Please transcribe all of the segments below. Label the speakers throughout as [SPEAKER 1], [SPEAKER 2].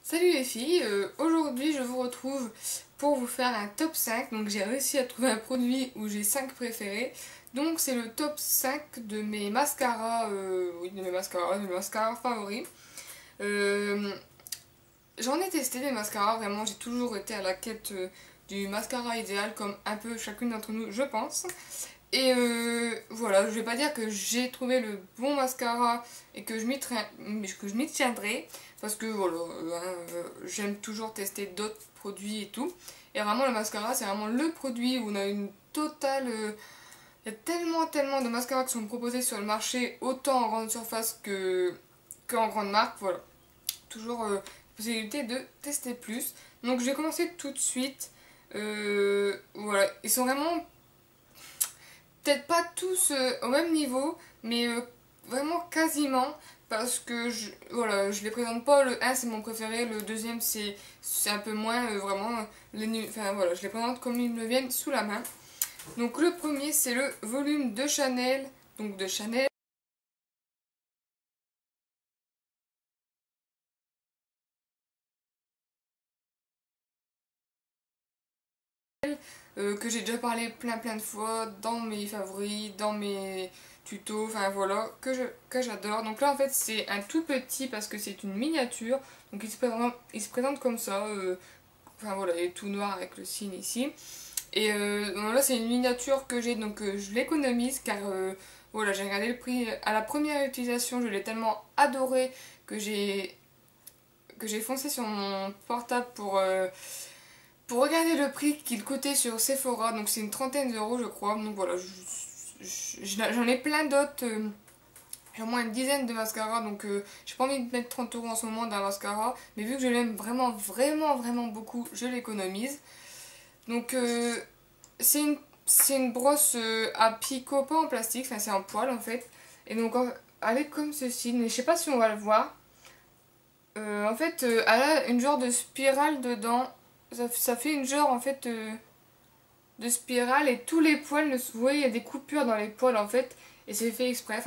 [SPEAKER 1] Salut les filles, aujourd'hui je vous retrouve pour vous faire un top 5. Donc j'ai réussi à trouver un produit où j'ai 5 préférés. Donc c'est le top 5 de mes mascaras, de mes mascaras favoris. Euh, J'en ai testé des mascaras, vraiment j'ai toujours été à la quête du mascara idéal comme un peu chacune d'entre nous je pense. Et voilà, je vais pas dire que j'ai trouvé le bon mascara et que je m'y tiendrai, parce que voilà, j'aime toujours tester d'autres produits et tout. Et vraiment le mascara c'est vraiment le produit où on a une totale... il y a tellement de mascaras qui sont proposés sur le marché, autant en grande surface qu'en grande marque, voilà. Toujours possibilité de tester plus. Donc je vais commencer tout de suite. Voilà, ils sont vraiment peut-être pas tous au même niveau, mais vraiment quasiment, parce que voilà, je les présente pas. Le un c'est mon préféré, le deuxième c'est un peu moins vraiment, enfin voilà, je les présente comme ils me viennent sous la main. Donc le premier c'est le volume de Chanel, donc de Chanel. Que j'ai déjà parlé plein de fois dans mes favoris, dans mes tutos, enfin voilà, que j'adore. Donc là en fait c'est un tout petit parce que c'est une miniature, donc il se présente comme ça, enfin voilà, il est tout noir avec le signe ici. Et bon, là c'est une miniature que j'ai, donc je l'économise car voilà, j'ai regardé le prix à la première utilisation, je l'ai tellement adoré que j'ai foncé sur mon portable pour regarder le prix qu'il coûtait sur Sephora. Donc c'est une trentaine d'euros je crois. Donc voilà, j'en ai plein d'autres. J'ai au moins une dizaine de mascaras, donc j'ai pas envie de mettre 30 euros en ce moment d'un mascara, mais vu que je l'aime vraiment beaucoup, je l'économise. Donc c'est une brosse à picot, pas en plastique, enfin c'est en poil en fait. Et donc elle est comme ceci, mais je sais pas si on va le voir. En fait, elle a une genre de spirale dedans. Ça fait une genre en fait de spirale, et tous les poils, vous voyez, il y a des coupures dans les poils en fait. Et c'est fait exprès,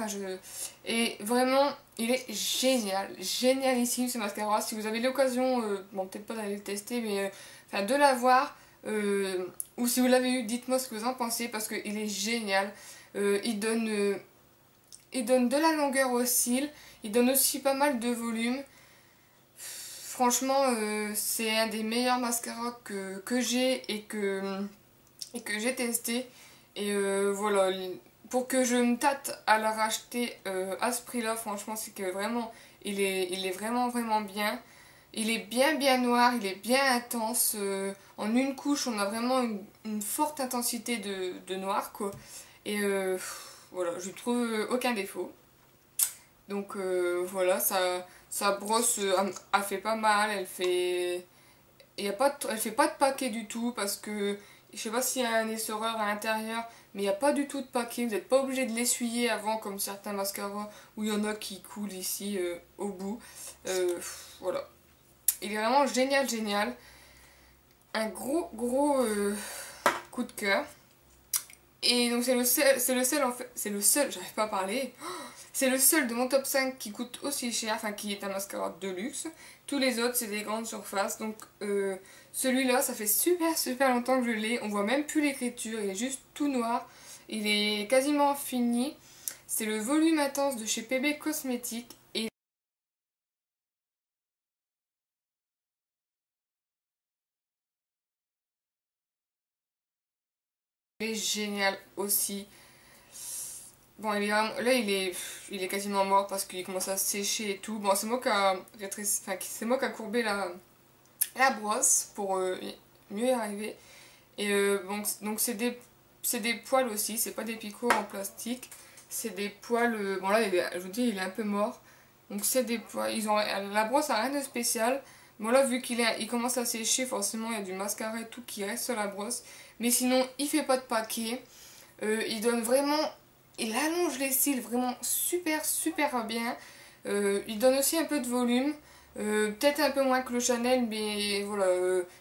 [SPEAKER 1] et vraiment, il est génialissime ce mascara. Si vous avez l'occasion, bon peut-être pas d'aller le tester, mais enfin de l'avoir, ou si vous l'avez eu, dites-moi ce que vous en pensez, parce qu'il est génial. Il donne de la longueur aux cils, il donne aussi pas mal de volume. Franchement, c'est un des meilleurs mascaras que j'ai et que j'ai testé. Et voilà, pour que je me tâte à la racheter à ce prix là, franchement c'est que vraiment il est vraiment bien. Il est bien noir, il est bien intense. En une couche on a vraiment une forte intensité de noir quoi. Et voilà, je trouve aucun défaut. Donc voilà, sa brosse a fait pas mal, elle fait pas de paquet du tout, parce que je sais pas s'il y a un essoreur à l'intérieur, mais il n'y a pas du tout de paquet. Vous n'êtes pas obligé de l'essuyer avant comme certains mascaras où il y en a qui coulent ici au bout. Voilà. Il est vraiment génial. Un gros coup de cœur. Et donc c'est le seul en fait, c'est le seul, j'arrive pas à parler. C'est le seul de mon top 5 qui coûte aussi cher, enfin qui est un mascara de luxe. Tous les autres c'est des grandes surfaces, donc celui-là ça fait super longtemps que je l'ai. On voit même plus l'écriture, il est juste tout noir. Il est quasiment fini. C'est le volume intense de chez PB Cosmétiques. Et il est génial aussi. Bon, il est quasiment mort parce qu'il commence à sécher et tout. Bon, c'est moi c'est moi qui a courbé la brosse pour mieux y arriver. Et bon, donc c'est des poils aussi, c'est pas des picots en plastique. C'est des poils, bon là je vous dis il est un peu mort. Donc c'est des poils, la brosse a rien de spécial. Bon là vu il commence à sécher, forcément il y a du mascara et tout qui reste sur la brosse. Mais sinon il fait pas de paquet. Il donne vraiment, il allonge les cils vraiment super bien. Il donne aussi un peu de volume. Peut-être un peu moins que le Chanel, mais voilà,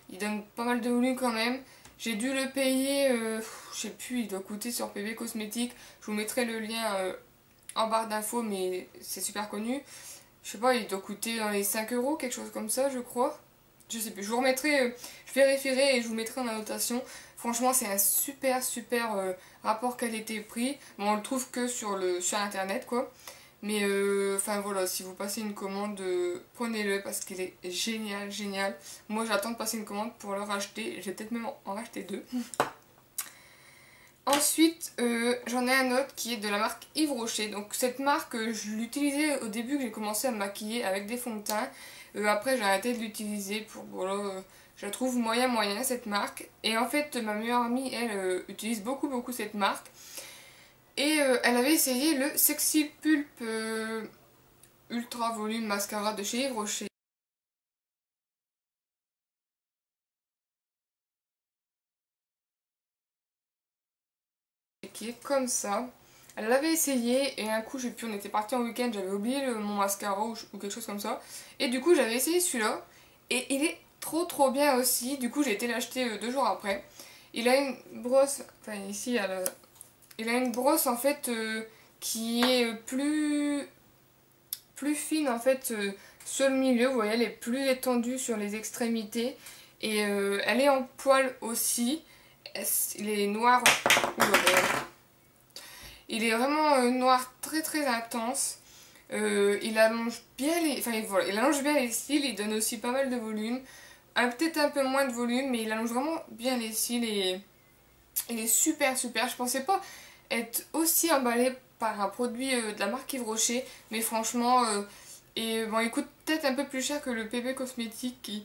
[SPEAKER 1] il donne pas mal de volume quand même. J'ai dû le payer, je sais plus, il doit coûter sur PB Cosmétiques. Je vous mettrai le lien en barre d'infos, mais c'est super connu. je sais pas, il doit coûter dans les 5 euros, quelque chose comme ça, je crois. Je sais plus, je vous remettrai, je vérifierai et je vous mettrai en annotation. Franchement, c'est un super rapport qualité-prix. Bon, on le trouve que sur internet, quoi. Mais enfin voilà, si vous passez une commande, prenez-le parce qu'il est génial. Moi, j'attends de passer une commande pour le racheter. Je vais peut-être même en racheter deux. Ensuite, j'en ai un autre qui est de la marque Yves Rocher. Donc cette marque, je l'utilisais au début que j'ai commencé à me maquiller avec des fonds de teint. Après, j'ai arrêté de l'utiliser pour... Voilà, je la trouve moyen cette marque. Et en fait, ma meilleure amie, elle, utilise beaucoup cette marque. Et elle avait essayé le Sexy Pulp Ultra Volume Mascara de chez Yves Rocher. Qui est comme ça. Elle l'avait essayé et un coup j'ai pu, on était parti en week-end, j'avais oublié mon mascara ou quelque chose comme ça. Et du coup j'avais essayé celui-là et il est trop bien aussi. Du coup j'ai été l'acheter 2 jours après. Il a une brosse, enfin ici il a une brosse en fait qui est plus fine en fait sur le milieu. Vous voyez, elle est plus étendue sur les extrémités et elle est en poil aussi. Il est noir. Il est vraiment noir très intense. Il allonge bien les... Enfin voilà, il allonge bien les cils, il donne aussi pas mal de volume. Peut-être un peu moins de volume, mais il allonge vraiment bien les cils et il est super. Je pensais pas être aussi emballée par un produit de la marque Yves Rocher, mais franchement... et bon, il coûte peut-être un peu plus cher que le PB Cosmétique qui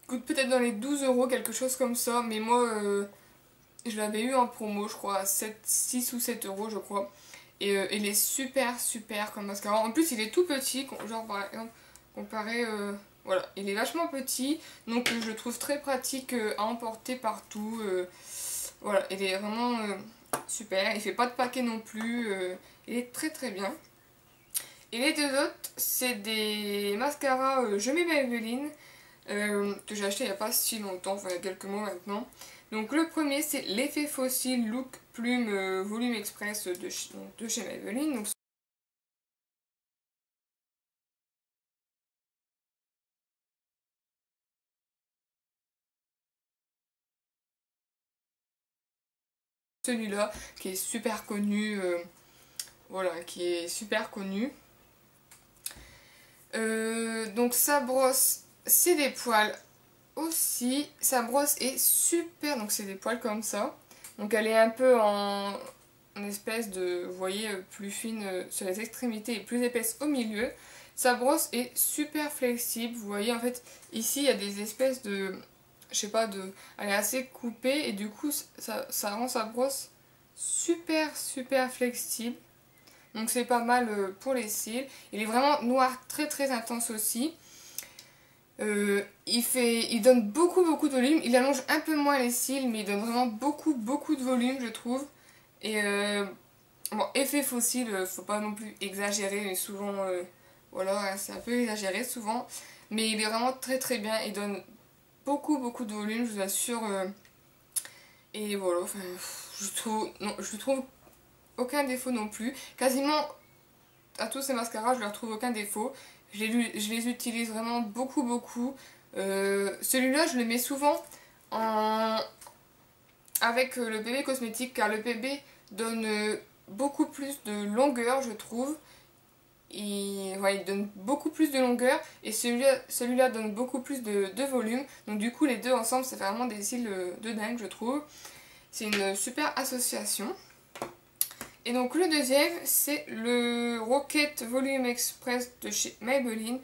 [SPEAKER 1] coûte peut-être dans les 12 euros, quelque chose comme ça, mais moi... je l'avais eu en promo, je crois, à 6 ou 7 euros, je crois. Et il est super comme mascara. En plus, il est tout petit, genre par exemple, comparé... voilà, il est vachement petit, donc je le trouve très pratique à emporter partout. Voilà, il est vraiment super. Il fait pas de paquet non plus. Il est très bien. Et les deux autres, c'est des mascaras Je m'aime Maybelline que j'ai acheté il n'y a pas si longtemps, enfin il y a quelques mois maintenant. Donc le premier c'est l'effet fossile Look Plume Volume Express de chez Maybelline. Celui-là qui est super connu, voilà, qui est super connu. Donc sa brosse, c'est des poils aussi. Sa brosse est super, donc c'est des poils comme ça. Donc elle est un peu en espèce de, vous voyez, plus fine sur les extrémités et plus épaisse au milieu. Sa brosse est super flexible, vous voyez en fait ici il y a des espèces de, je sais pas, elle est assez coupée et du coup ça rend sa brosse super flexible. Donc c'est pas mal pour les cils. Il est vraiment noir très intense aussi. Il donne beaucoup de volume. Il allonge un peu moins les cils, mais il donne vraiment beaucoup de volume, je trouve. Et bon, effet fossile, faut pas non plus exagérer, mais souvent, voilà, hein, c'est un peu exagéré souvent. Mais il est vraiment très bien. Il donne beaucoup de volume, je vous assure. Et voilà, enfin, je trouve aucun défaut non plus. Quasiment à tous ces mascaras, je leur trouve aucun défaut. Je les utilise vraiment beaucoup. Celui-là, je le mets souvent avec le bébé cosmétique car le bébé donne beaucoup plus de longueur, je trouve. Ouais, il donne beaucoup plus de longueur et celui-là donne beaucoup plus de volume. Donc du coup, les deux ensemble, ça fait vraiment des cils de dingue, je trouve. C'est une super association. Et donc le deuxième, c'est le Rocket Volume Express de chez Maybelline.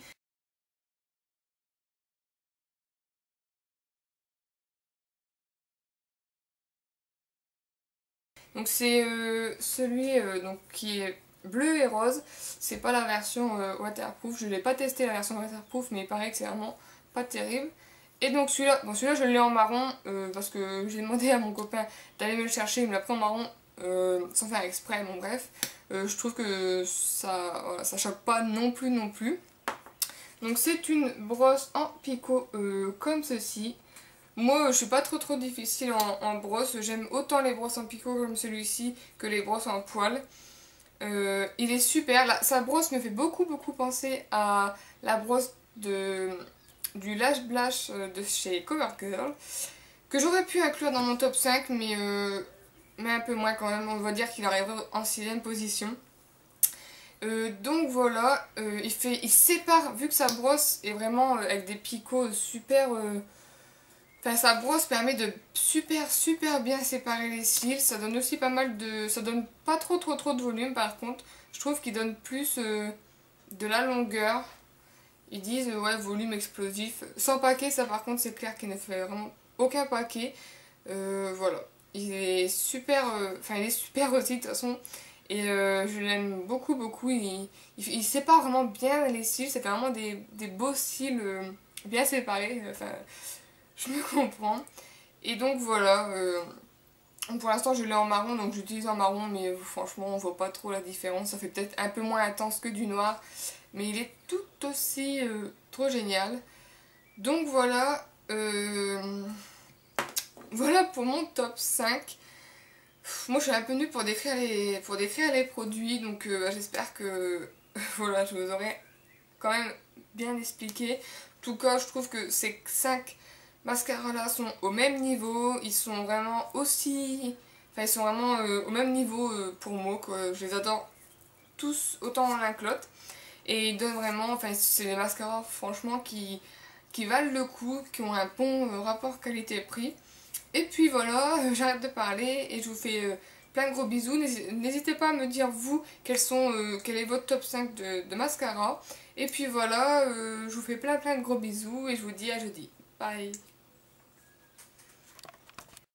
[SPEAKER 1] Donc c'est celui donc, qui est bleu et rose. C'est pas la version waterproof. Je l'ai pas testé la version waterproof, mais il paraît que c'est vraiment pas terrible. Et donc celui-là, bon, celui-là je l'ai en marron parce que j'ai demandé à mon copain d'aller me le chercher. Il me l'a pris en marron sans faire exprès. Bon bref, je trouve que ça, voilà, ça choque pas non plus. Donc c'est une brosse en picot comme ceci. Moi je suis pas trop difficile en brosse. J'aime autant les brosses en picot comme celui-ci que les brosses en poil. Il est super. Sa brosse me fait beaucoup beaucoup penser à la brosse du Lash Blush de chez CoverGirl, que j'aurais pu inclure dans mon top 5, mais un peu moins quand même. On va dire qu'il arriverait en 6ème position. Donc voilà, il sépare, vu que sa brosse est vraiment avec des picots super... Enfin, sa brosse permet de super bien séparer les cils. Ça donne aussi pas mal de... Ça donne pas trop de volume par contre. Je trouve qu'il donne plus de la longueur. Ils disent ouais, volume explosif. Sans paquet, ça par contre c'est clair qu'il ne fait vraiment aucun paquet. Voilà. Il est super... Enfin il est super aussi de toute façon. Et je l'aime beaucoup. Il sépare vraiment bien les cils. Ça fait vraiment des beaux cils bien séparés. Enfin, je me comprends. Et donc voilà. Pour l'instant, je l'ai en marron. Donc j'utilise en marron. Mais franchement, on voit pas trop la différence. Ça fait peut-être un peu moins intense que du noir. Mais il est tout aussi trop génial. Donc voilà. Voilà pour mon top 5. Moi je suis un peu nulle pour décrire les produits, donc j'espère que voilà, je vous aurai quand même bien expliqué. En tout cas, je trouve que ces 5 mascaras là sont au même niveau, ils sont vraiment aussi... Enfin, ils sont vraiment au même niveau pour moi, quoi. Je les adore tous autant l'un que l'autre. Et ils donnent vraiment, enfin c'est des mascaras franchement qui valent le coup, qui ont un bon rapport qualité-prix. Et puis voilà, j'arrête de parler et je vous fais plein de gros bisous. N'hésitez pas à me dire vous quel est votre top 5 de mascara. Et puis voilà, je vous fais plein de gros bisous et je vous dis à jeudi. Bye.